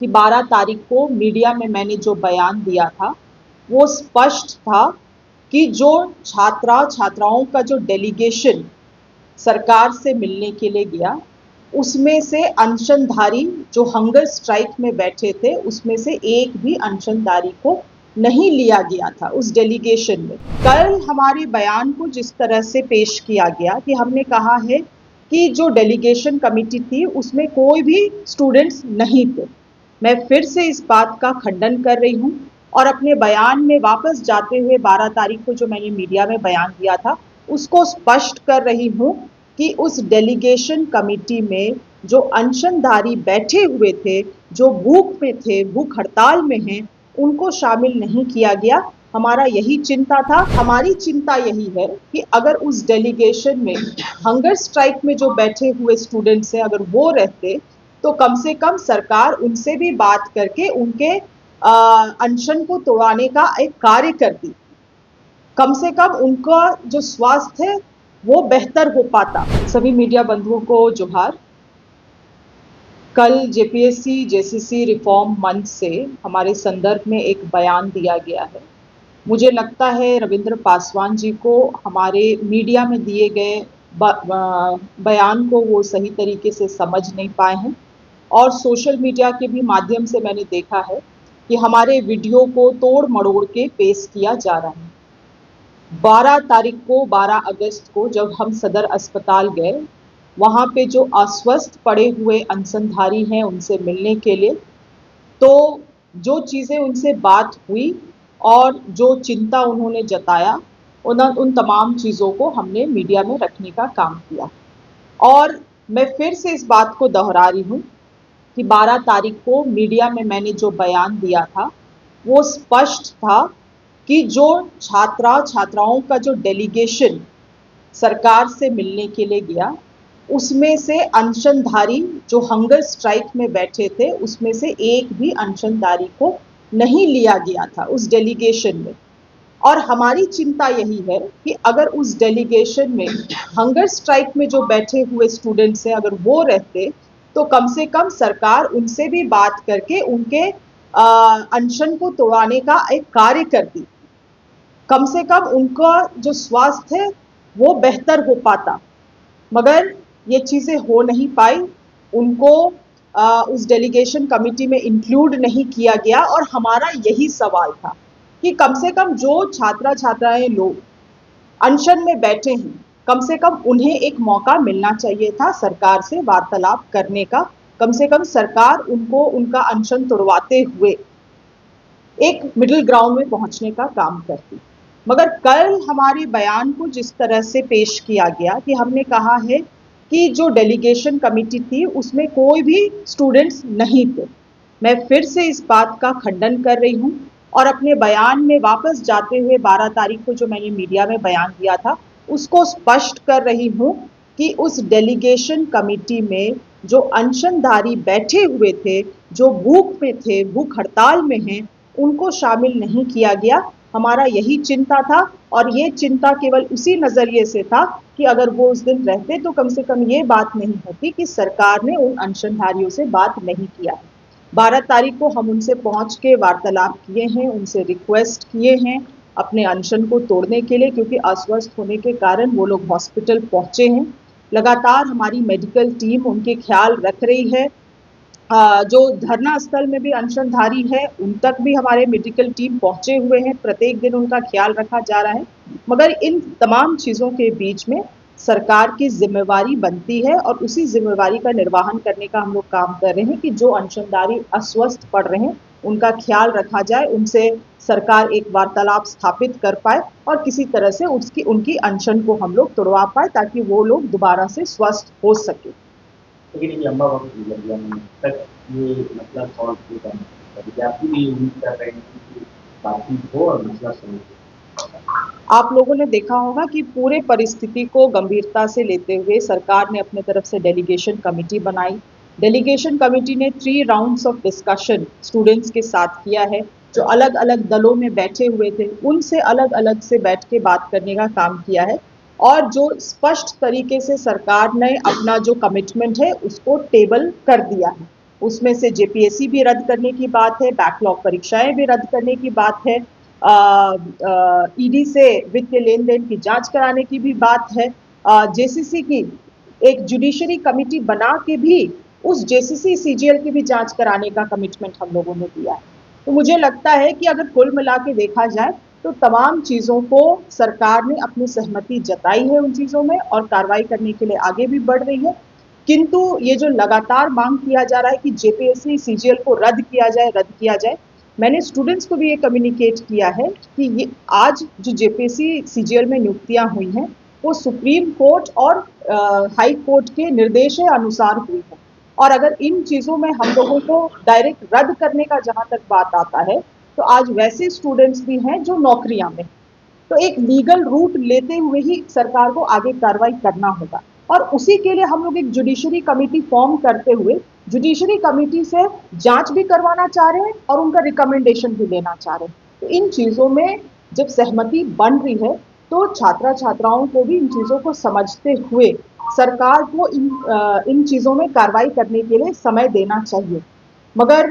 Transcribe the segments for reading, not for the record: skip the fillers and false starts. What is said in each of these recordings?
कि 12 तारीख को मीडिया में मैंने जो बयान दिया था वो स्पष्ट था कि जो छात्राओं का जो डेलीगेशन सरकार से मिलने के लिए गया उसमें से अनशनधारी जो हंगर स्ट्राइक में बैठे थे उसमें से एक भी अनशनधारी को नहीं लिया गया था उस डेलीगेशन में। कल हमारे बयान को जिस तरह से पेश किया गया कि हमने कहा है कि जो डेलीगेशन कमेटी थी उसमें कोई भी स्टूडेंट्स नहीं थे, मैं फिर से इस बात का खंडन कर रही हूं और अपने बयान में वापस जाते हुए 12 तारीख को जो मैंने मीडिया में बयान दिया था उसको स्पष्ट कर रही हूं कि उस डेलीगेशन कमेटी में जो अनशनधारी बैठे हुए थे, जो भूख पे थे, भूख हड़ताल में हैं, उनको शामिल नहीं किया गया। हमारा यही चिंता था। हमारी चिंता यही है कि अगर उस डेलीगेशन में हंगर स्ट्राइक में जो बैठे हुए स्टूडेंट्स हैं अगर वो रहते तो कम से कम सरकार उनसे भी बात करके उनके अनशन को तोड़वाने का एक कार्य करती, कम से कम उनका जो स्वास्थ्य है वो बेहतर हो पाता। सभी मीडिया बंधुओं को जोहार। कल जेपीएससी जेसीसी रिफॉर्म मंच से हमारे संदर्भ में एक बयान दिया गया है। मुझे लगता है रविंद्र पासवान जी को हमारे मीडिया में दिए गए बयान को वो सही तरीके से समझ नहीं पाए हैं और सोशल मीडिया के भी माध्यम से मैंने देखा है कि हमारे वीडियो को तोड़ मड़ोड़ के पेश किया जा रहा है। 12 तारीख को 12 अगस्त को जब हम सदर अस्पताल गए वहाँ पे जो अस्वस्थ पड़े हुए अनशनधारी हैं उनसे मिलने के लिए, तो जो चीज़ें उनसे बात हुई और जो चिंता उन्होंने जताया उन तमाम चीज़ों को हमने मीडिया में रखने का काम किया। और मैं फिर से इस बात को दोहरा रही हूँ कि 12 तारीख को मीडिया में मैंने जो बयान दिया था वो स्पष्ट था कि जो छात्राओं का जो डेलीगेशन सरकार से मिलने के लिए गया उसमें से अनशनधारी जो हंगर स्ट्राइक में बैठे थे उसमें से एक भी अनशनधारी को नहीं लिया गया था उस डेलीगेशन में। और हमारी चिंता यही है कि अगर उस डेलीगेशन में हंगर स्ट्राइक में जो बैठे हुए स्टूडेंट्स हैं अगर वो रहते तो कम से कम सरकार उनसे भी बात करके उनके अनशन को तोड़वाने का एक कार्य करती, कम से कम उनका जो स्वास्थ्य है वो बेहतर हो पाता। मगर ये चीज़ें हो नहीं पाई, उनको उस डेलीगेशन कमेटी में इंक्लूड नहीं किया गया और हमारा यही सवाल था कि कम से कम जो छात्राएं लोग अनशन में बैठे हैं कम से कम उन्हें एक मौका मिलना चाहिए था सरकार से वार्तालाप करने का। कम से कम सरकार उनको उनका अनशन तोड़वाते हुए एक मिडिल ग्राउंड में पहुंचने का काम करती। मगर कल हमारे बयान को जिस तरह से पेश किया गया कि हमने कहा है कि जो डेलीगेशन कमेटी थी उसमें कोई भी स्टूडेंट्स नहीं थे, मैं फिर से इस बात का खंडन कर रही हूं और अपने बयान में वापस जाते हुए 12 तारीख को जो मैंने मीडिया में बयान दिया था उसको स्पष्ट कर रही हूं कि उस डेलीगेशन कमेटी में जो अनशनधारी बैठे हुए थे, जो भूख पे थे, भूख हड़ताल में हैं, उनको शामिल नहीं किया गया। हमारा यही चिंता था और ये चिंता केवल उसी नजरिए से था कि अगर वो उस दिन रहते तो कम से कम ये बात नहीं होती कि सरकार ने उन अनशनधारियों से बात नहीं किया है। 12 तारीख को हम उनसे पहुंच के वार्तालाप किए हैं, उनसे रिक्वेस्ट किए हैं अपने अनशन को तोड़ने के लिए, क्योंकि अस्वस्थ होने के कारण वो लोग हॉस्पिटल पहुंचे हैं। लगातार हमारी मेडिकल टीम उनके ख्याल रख रही है। जो धरना स्थल में भी अनशनधारी है उन तक भी हमारे मेडिकल टीम पहुंचे हुए हैं, प्रत्येक दिन उनका ख्याल रखा जा रहा है। मगर इन तमाम चीज़ों के बीच में सरकार की जिम्मेवारी बनती है और उसी जिम्मेवारी का निर्वहन करने का हम लोग काम कर रहे हैं कि जो अनशनधारी अस्वस्थ पड़ रहे हैं उनका ख्याल रखा जाए, उनसे सरकार एक वार्तालाप स्थापित कर पाए और किसी तरह से उनकी अनशन को हम लोग तोड़वा पाए ताकि वो लोग दोबारा से स्वस्थ हो सके। लेकिन एक लंबा वक्त गुजर गया, तक ये मसला सॉल्व हो जाए, विद्यार्थी भी उम्मीद कर रहे हैं कि बातचीत हो और मसला सॉल्व हो। आप लोगों ने देखा होगा कि पूरे परिस्थिति को गंभीरता से लेते हुए सरकार ने अपने तरफ से डेलीगेशन कमेटी बनाई। डेलीगेशन कमेटी ने 3 राउंड्स ऑफ डिस्कशन स्टूडेंट्स के साथ किया है। जो अलग अलग दलों में बैठे हुए थे उनसे अलग अलग से बैठ के बात करने का काम किया है और जो स्पष्ट तरीके से सरकार ने अपना जो कमिटमेंट है उसको टेबल कर दिया है। उसमें से जेपीएससी भी रद्द करने की बात है, बैकलॉग परीक्षाएं भी रद्द करने की बात है, ईडी से वित्तीय लेन देन की जांच कराने की भी बात है, जेसीसी की एक जुडिशरी कमिटी बना के भी उस जेसीसी सीजीएल की भी जांच कराने का कमिटमेंट हम लोगों ने दिया है। तो मुझे लगता है कि अगर कुल मिला के देखा जाए तो तमाम चीजों को सरकार ने अपनी सहमति जताई है उन चीजों में और कार्रवाई करने के लिए आगे भी बढ़ रही है। किंतु ये जो लगातार मांग किया जा रहा है कि जेपीएससी सीजीएल को रद्द किया जाए, मैंने स्टूडेंट्स को भी ये कम्युनिकेट किया है कि ये आज जो जेपीएससी सीजीएल में नियुक्तियां हुई हैं वो सुप्रीम कोर्ट और हाई कोर्ट के निर्देश अनुसार हुई है, और अगर इन चीजों में हम लोगों को डायरेक्ट रद्द करने का जहां तक बात आता है तो आज वैसे स्टूडेंट्स भी हैं जो नौकरियां में, तो एक लीगल रूट लेते हुए ही सरकार को आगे कार्रवाई करना होगा। और उसी के लिए हम लोग एक जुडिशरी कमेटी फॉर्म करते हुए जुडिशरी कमेटी से जांच भी करवाना चाह रहे हैं और उनका रिकमेंडेशन भी लेना चाह रहे हैं। तो इन चीजों में जब सहमति बन रही है तो छात्रा छात्राओं को भी इन चीजों को समझते हुए सरकार को इन चीजों में कार्रवाई करने के लिए समय देना चाहिए। मगर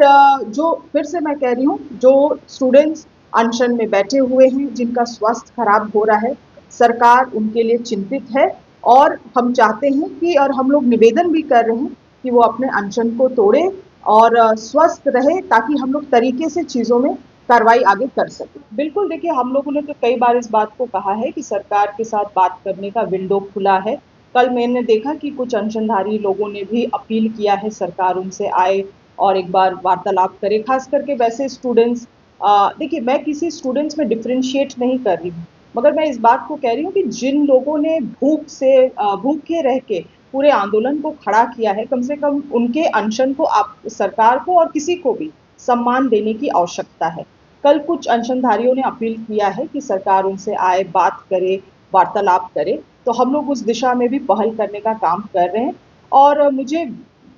जो फिर से मैं कह रही हूँ, जो स्टूडेंट्स अनशन में बैठे हुए हैं, जिनका स्वास्थ्य खराब हो रहा है, सरकार उनके लिए चिंतित है और हम चाहते हैं कि, और हम लोग निवेदन भी कर रहे हैं कि वो अपने अनशन को तोड़े और स्वस्थ रहे ताकि हम लोग तरीके से चीजों में कार्रवाई आगे कर सकें। बिल्कुल, देखिए हम लोगों ने तो कई बार इस बात को कहा है कि सरकार के साथ बात करने का विंडो खुला है। कल मैंने देखा कि कुछ अनशनधारी लोगों ने भी अपील किया है सरकार उनसे आए और एक बार वार्तालाप करे, खास करके वैसे स्टूडेंट्स। देखिए मैं किसी स्टूडेंट्स में डिफ्रेंशिएट नहीं कर रही हूँ, मगर मैं इस बात को कह रही हूँ कि जिन लोगों ने भूखे रह के पूरे आंदोलन को खड़ा किया है, कम से कम उनके अनशन को आप सरकार को और किसी को भी सम्मान देने की आवश्यकता है। कल कुछ अनशनधारियों ने अपील किया है कि सरकार उनसे आए, बात करे, वार्तालाप करे, तो हम लोग उस दिशा में भी पहल करने का काम कर रहे हैं और मुझे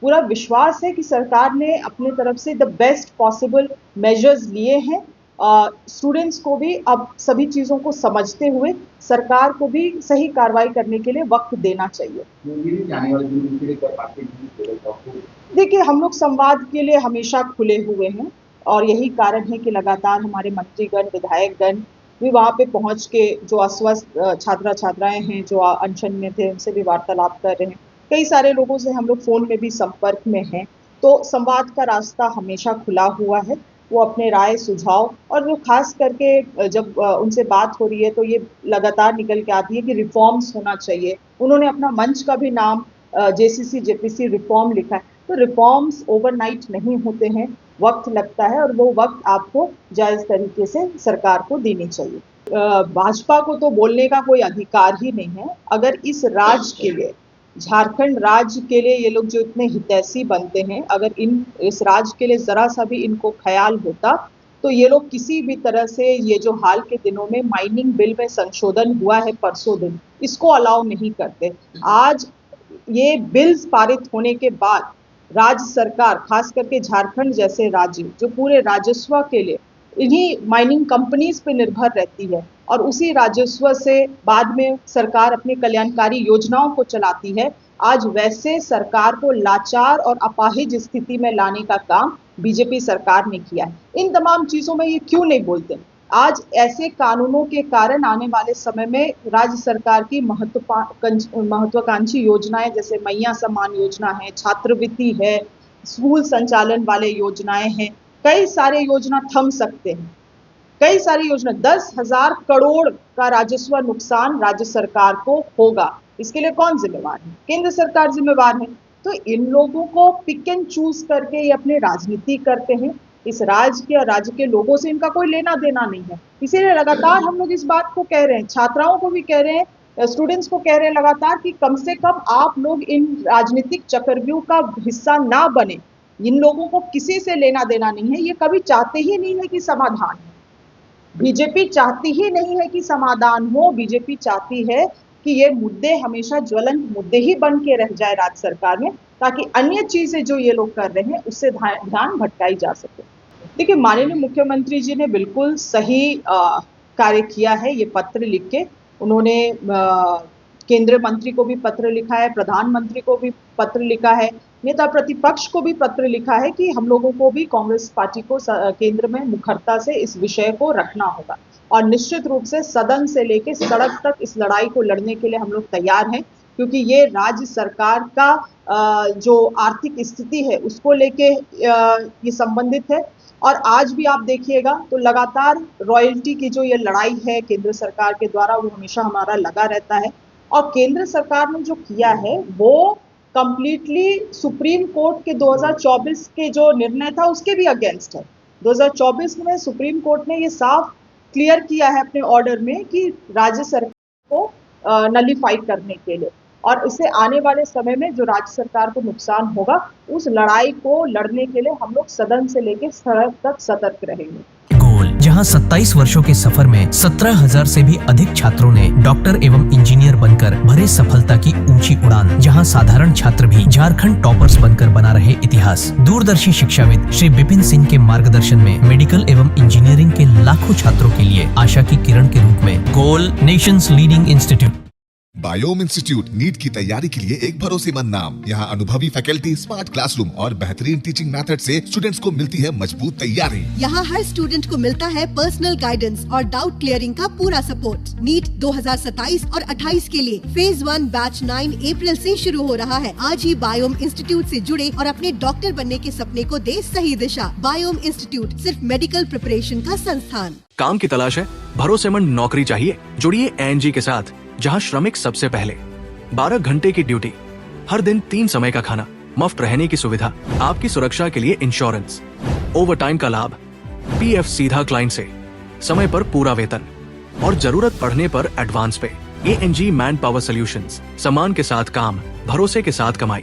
पूरा विश्वास है कि सरकार ने अपने तरफ से द बेस्ट पॉसिबल मेजर्स लिए हैं। स्टूडेंट्स को भी अब सभी चीज़ों को समझते हुए सरकार को भी सही कार्रवाई करने के लिए वक्त देना चाहिए। देखिए हम लोग संवाद के लिए हमेशा खुले हुए हैं और यही कारण है कि लगातार हमारे मंत्रीगण, विधायकगण भी वहाँ पे पहुँच के जो अस्वस्थ छात्रा छात्राएं हैं जो अनशन में थे उनसे भी वार्तालाप कर रहे हैं। कई सारे लोगों से हम लोग फ़ोन में भी संपर्क में हैं, तो संवाद का रास्ता हमेशा खुला हुआ है। वो अपने राय, सुझाव और जो खास करके जब उनसे बात हो रही है तो ये लगातार निकल के आती है कि रिफॉर्म्स होना चाहिए। उन्होंने अपना मंच का भी नाम जेसीसी जेपीसी रिफॉर्म लिखा है। तो रिफॉर्म्स ओवरनाइट नहीं होते हैं, वक्त लगता है और वो वक्त आपको जायज़ तरीके से सरकार को देनी चाहिए। भाजपा को तो बोलने का कोई अधिकार ही नहीं है। अगर इस राज्य के लिए, झारखंड राज्य के लिए ये लोग जो इतने हितैषी बनते हैं, अगर इस राज्य के लिए जरा सा भी इनको ख्याल होता तो ये लोग किसी भी तरह से ये जो हाल के दिनों में माइनिंग बिल में संशोधन हुआ है परसों दिन, इसको अलाउ नहीं करते। आज ये बिल्स पारित होने के बाद राज्य सरकार, खास करके झारखंड जैसे राज्य जो पूरे राजस्व के लिए इन्हीं माइनिंग कंपनीज पे निर्भर रहती है और उसी राजस्व से बाद में सरकार अपनी कल्याणकारी योजनाओं को चलाती है, आज वैसे सरकार को लाचार और अपाहिज स्थिति में लाने का काम बीजेपी सरकार ने किया है। इन तमाम चीजों में ये क्यों नहीं बोलते? आज ऐसे कानूनों के कारण आने वाले समय में राज्य सरकार की महत्वाकांक्षी योजनाएं जैसे मैया सम्मान योजना है, छात्रवृत्ति है, स्कूल संचालन वाले योजनाएं हैं, कई सारे योजना थम सकते हैं। कई सारी योजना 10,000 करोड़ का राजस्व नुकसान राज्य सरकार को होगा। इसके लिए कौन जिम्मेवार है? केंद्र सरकार जिम्मेवार है। तो इन लोगों को पिक एंड चूज करके ये अपनी राजनीति करते हैं। इस राज्य के और राज्य के लोगों से इनका कोई लेना देना नहीं है। इसीलिए लगातार हम लोग इस बात को कह रहे हैं, छात्राओं को भी कह रहे हैं, स्टूडेंट्स को कह रहे हैं लगातार कि कम से कम आप लोग इन राजनीतिक चक्रव्यूह का हिस्सा ना बने। इन लोगों को किसी से लेना देना नहीं है, ये कभी चाहते ही नहीं है कि समाधान हो। बीजेपी चाहती ही नहीं है कि समाधान हो। बीजेपी चाहती है कि ये मुद्दे हमेशा ज्वलंत मुद्दे ही बन के रह जाए राज्य सरकार में, ताकि अन्य चीजें जो ये लोग कर रहे हैं उससे ध्यान भटकाई जा सके। देखिए माननीय मुख्यमंत्री जी ने बिल्कुल सही कार्य किया है। ये पत्र लिख के उन्होंने केंद्रीय मंत्री को भी पत्र लिखा है, प्रधानमंत्री को भी पत्र लिखा है, नेता प्रतिपक्ष को भी पत्र लिखा है कि हम लोगों को भी कांग्रेस पार्टी को केंद्र में मुखरता से इस विषय को रखना होगा और निश्चित रूप से सदन से लेकर सड़क तक इस लड़ाई को लड़ने के लिए हम लोग तैयार हैं, क्योंकि ये राज्य सरकार का जो आर्थिक स्थिति है उसको लेके ये संबंधित है। और आज भी आप देखिएगा तो लगातार रॉयल्टी की जो ये लड़ाई है केंद्र सरकार के द्वारा, वो हमेशा हमारा लगा रहता है। और केंद्र सरकार ने जो किया है वो कंप्लीटली सुप्रीम कोर्ट के 2024 के जो निर्णय था उसके भी अगेंस्ट है। 2024 में सुप्रीम कोर्ट ने ये साफ क्लियर किया है अपने ऑर्डर में कि राज्य सरकार को नलीफाई करने के लिए, और इससे आने वाले समय में जो राज्य सरकार को नुकसान होगा उस लड़ाई को लड़ने के लिए हम लोग सदन से लेकर सड़क तक सतर्क रहेंगे। गोल, जहां 27 वर्षों के सफर में 17,000 से भी अधिक छात्रों ने डॉक्टर एवं इंजीनियर बनकर भरे सफलता की ऊंची उड़ान, जहां साधारण छात्र भी झारखंड टॉपर्स बनकर बना रहे इतिहास। दूरदर्शी शिक्षाविद श्री विपिन सिंह के मार्गदर्शन में मेडिकल एवं इंजीनियरिंग के लाखों छात्रों के लिए आशा की किरण के रूप में Goal nation's leading institute. Biome institute NEET की तैयारी के लिए एक भरोसेमंद नाम। यहाँ अनुभवी फैकल्टी, स्मार्ट क्लासरूम और बेहतरीन टीचिंग मेथड से स्टूडेंट्स को मिलती है मजबूत तैयारी। यहाँ हर स्टूडेंट को मिलता है पर्सनल गाइडेंस और डाउट क्लियरिंग का पूरा सपोर्ट। नीट 2027 और 28 के लिए फेज 1 बैच 9 अप्रैल से शुरू हो रहा है। आज ही बायोम इंस्टीट्यूट से जुड़े और अपने डॉक्टर बनने के सपने को दे सही दिशा। बायोम इंस्टीट्यूट सिर्फ मेडिकल प्रिपरेशन का संस्थान। काम की तलाश है, भरोसेमंद नौकरी चाहिए, जुड़िए एएनजी के साथ, जहां श्रमिक सबसे पहले। 12 घंटे की ड्यूटी, हर दिन 3 समय का खाना, मुफ्त रहने की सुविधा, आपकी सुरक्षा के लिए इंश्योरेंस, ओवरटाइम का लाभ, पीएफ सीधा क्लाइंट से, समय पर पूरा वेतन और जरूरत पड़ने पर एडवांस पे। एएनजी मैन पावर सॉल्यूशंस, सम्मान के साथ काम, भरोसे के साथ कमाई।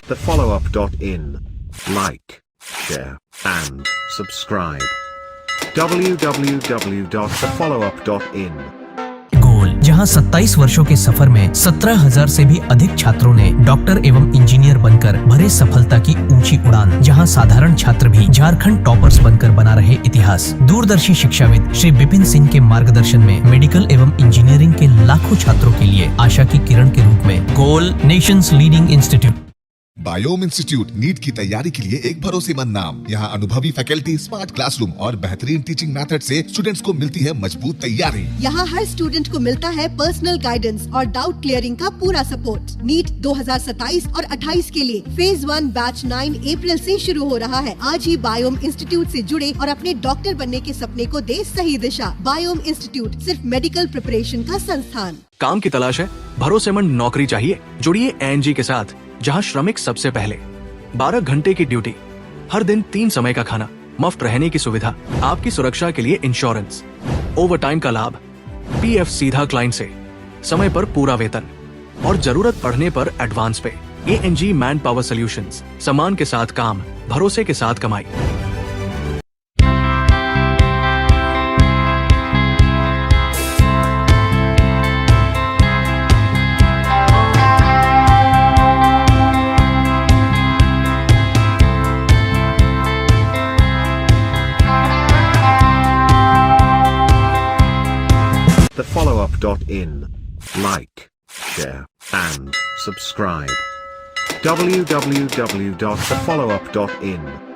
thefollowup.in. Like, share, and subscribe. www.thefollowup.in. गोल, जहां 27 वर्षों के सफर में 17,000 से भी अधिक छात्रों ने डॉक्टर एवं इंजीनियर बनकर भरे सफलता की ऊंची उड़ान, जहां साधारण छात्र भी झारखंड टॉपर्स बनकर बना रहे इतिहास। दूरदर्शी शिक्षाविद श्री विपिन सिंह के मार्गदर्शन में मेडिकल एवं इंजीनियरिंग के लाखों छात्रों के लिए आशा की किरण के रूप में Goal nation's leading institute. Biome institute NEET की तैयारी के लिए एक भरोसेमंद नाम। यहाँ अनुभवी फैकल्टी, स्मार्ट क्लासरूम और बेहतरीन टीचिंग मेथड से स्टूडेंट्स को मिलती है मजबूत तैयारी। यहाँ हर स्टूडेंट को मिलता है पर्सनल गाइडेंस और डाउट क्लियरिंग का पूरा सपोर्ट। नीट 2027 और 28 के लिए फेज 1 बैच 9 अप्रैल से शुरू हो रहा है। आज ही बायोम इंस्टीट्यूट से जुड़े और अपने डॉक्टर बनने के सपने को दे सही दिशा। बायोम इंस्टीट्यूट सिर्फ मेडिकल प्रिपरेशन का संस्थान। काम की तलाश है, भरोसेमंद नौकरी चाहिए, जुड़िए एएनजी के साथ, जहां श्रमिक सबसे पहले। 12 घंटे की ड्यूटी, हर दिन 3 समय का खाना, मुफ्त रहने की सुविधा, आपकी सुरक्षा के लिए इंश्योरेंस, ओवरटाइम का लाभ, पीएफ सीधा क्लाइंट से, समय पर पूरा वेतन और जरूरत पड़ने पर एडवांस पे। एएनजी मैन पावर सॉल्यूशंस, सम्मान के साथ काम, भरोसे के साथ कमाई। thefollowup.in. Like, share, and subscribe. www.thefollowup.in.